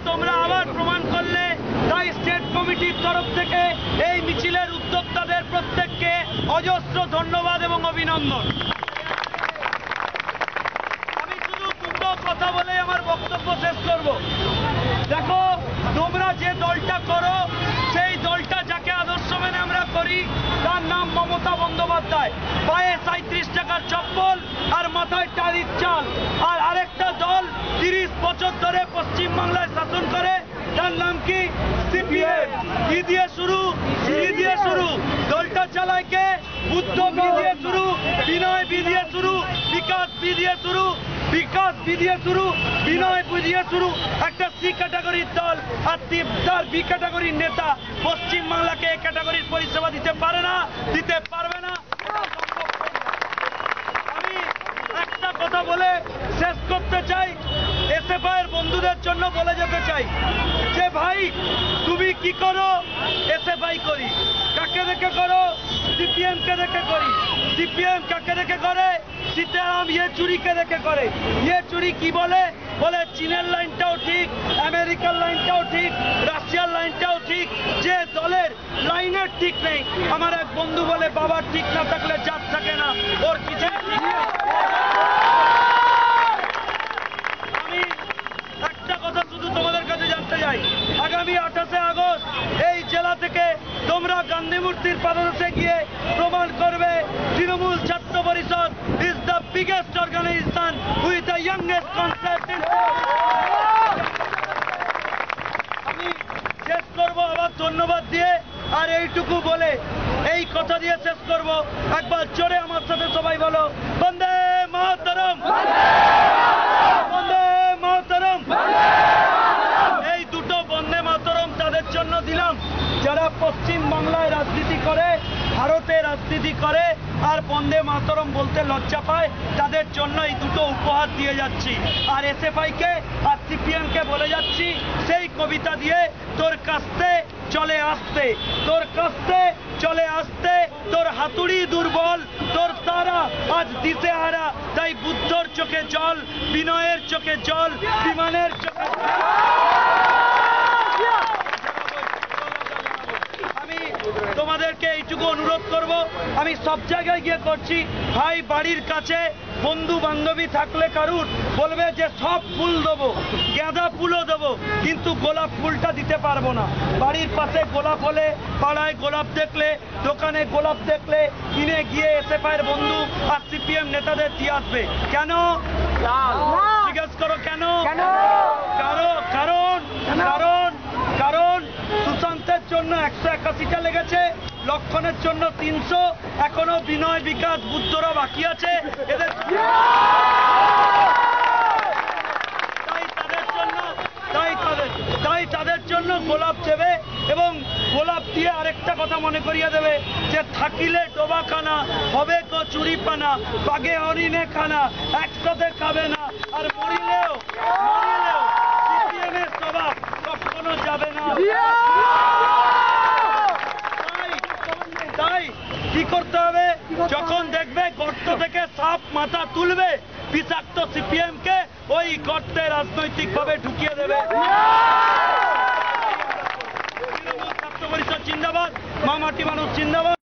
তোমরা আবার প্রমাণ করলে। তাই স্টেট কমিটির তরফ থেকে এই মিছিলের উদ্যোক্তাদের প্রত্যেককে অজস্র ধন্যবাদ এবং অভিনন্দন। আমি শুধু দুটো কথা বলে আমার বক্তব্য শেষ করব। দেখো, তোমরা যে দলটা করো, সেই দলটা যাকে আদর্শ মেনে আমরা করি, তার নাম মমতা বন্দ্যোপাধ্যায়। পায়ে 37 টাকার চপ্পল আর মাথায় টালির চাল। আর আরেকটা দল 30 বছর ধরে পশ্চিমবাংলায় শাসন করে, তার নাম কি? সিপিএম। কি দিয়ে শুরু? সি দিয়ে শুরু। দলটা চালায় কে? বুদ্ধ বি দিয়ে শুরু, বিনয় বি দিয়ে শুরু, বিকাশ বি দিয়ে শুরু, বিকাশ বি দিয়ে শুরু, বিনয় বি দিয়ে শুরু। একটা সি ক্যাটাগরির দল আর তার বি ক্যাটাগরির নেতা পশ্চিমবাংলাকে এ ক্যাটাগরির পরিষেবা দিতে পারে না, দিতে পারবে না। আমি একটা কথা বলে শেষ করতে চাই, এসএফআই এর বন্ধুদের জন্য বলে যেতে চাই যে ভাই, তুমি কি করো? এসএফআই করি। কাকে দেখে করো? সিপিএম কে দেখে করি। সিপিএম কাকে দেখে করে? সীতারাম ইয়েচুরিকে দেখে করে। ইয়েচুরি কি বলে? বলে চীনের লাইনটাও ঠিক, আমেরিকার লাইনটাও ঠিক, রাশিয়ার লাইনটাও ঠিক। যে দলের লাইনের ঠিক নেই, আমার এক বন্ধু বলে বাবার ঠিক না থাকলে জাত থাকে না, ওর কিছু ঠিক নেই। আমি একটা কথা শুধু তোমাদের কাছে জানতে চাই, আগামী 28শে আগস্ট এই জেলা থেকে তোমরা গান্ধী মূর্তির পাদদেশে গিয়ে প্রমাণ করবে Trinamool Chhatra Parishad is the biggest organization with the youngest concept. আমি শেষ করব আবার ধন্যবাদ দিয়ে, আর এইটুকু বলে এই কথা দিয়ে শেষ করব। একবার জোরে আমার সাথে সবাই বলো, বন্দে মাতরম, বন্দে মাতরম। এই দুটো বন্দে মাতরম তাদের জন্য দিলাম যারা পশ্চিম বাংলায় রাজনীতি করে, ভারতে রাজনীতি করে আর বন্দে মাতরম বলতে লজ্জা পায়, তাদের জন্য এই দুটো উপহার দিয়ে যাচ্ছি। আর এসএফআই কে আর সিপিএম কে বলে যাচ্ছি, সেই কবিতা দিয়ে তোর কাস্তে চলে আসতে, তোর কাস্তে চলে আসতে, তোর হাতুড়ি দুর্বল, তোর তারা আজ দিতে হারা। তাই বুদ্ধর চোখে জল, বিনয়ের চোখে জল, বিমানের চোখে তোমাদেরকে এইটুকু অনুরোধ করব, আমি সব জায়গায় গিয়ে করছি, ভাই বাড়ির কাছে বন্ধু বান্ধবী থাকলে কারুর বলবে যে সব ফুল দেবো, গাঁদা ফুলও দেবো, কিন্তু গোলাপ ফুলটা দিতে পারবো না। বাড়ির পাশে গোলাপ হলে, পাড়ায় গোলাপ দেখলে, দোকানে গোলাপ দেখলে কিনে গিয়ে এসএফআই এর বন্ধু আর সিপিএম নেতাদের দিয়ে আসবে। কেন? জিজ্ঞেস করো কেন? কারণ সুশান্তের জন্য 181টা লেগেছে, লক্ষণের জন্য 300, এখনো বিনয়, বিকাশ, বুদ্ধরা বাকি আছে। এদের তাদের জন্য গোলাপ দেবে, এবং গোলাপ দিয়ে আরেকটা কথা মনে করিয়ে দেবে যে থাকিলে ডোবাখানা, হবে কো চুরিপানা, বাগে হরিণে খানা, একসাথে খাবে না, আর মরিলেও সিপিএমের স্বভাব কখনো যাবে না। তাই কি করতে হবে? যখন দেখবে গর্ত থেকে সাপ মাথা তুলবে, বিষাক্ত সিপিএম কে ওই গর্তে রাজনৈতিক ভাবে ঢুকিয়ে দেবে। তৃণমূল ছাত্র পরিষদ জিন্দাবাদ, মা মাটি মানুষ জিন্দাবাদ।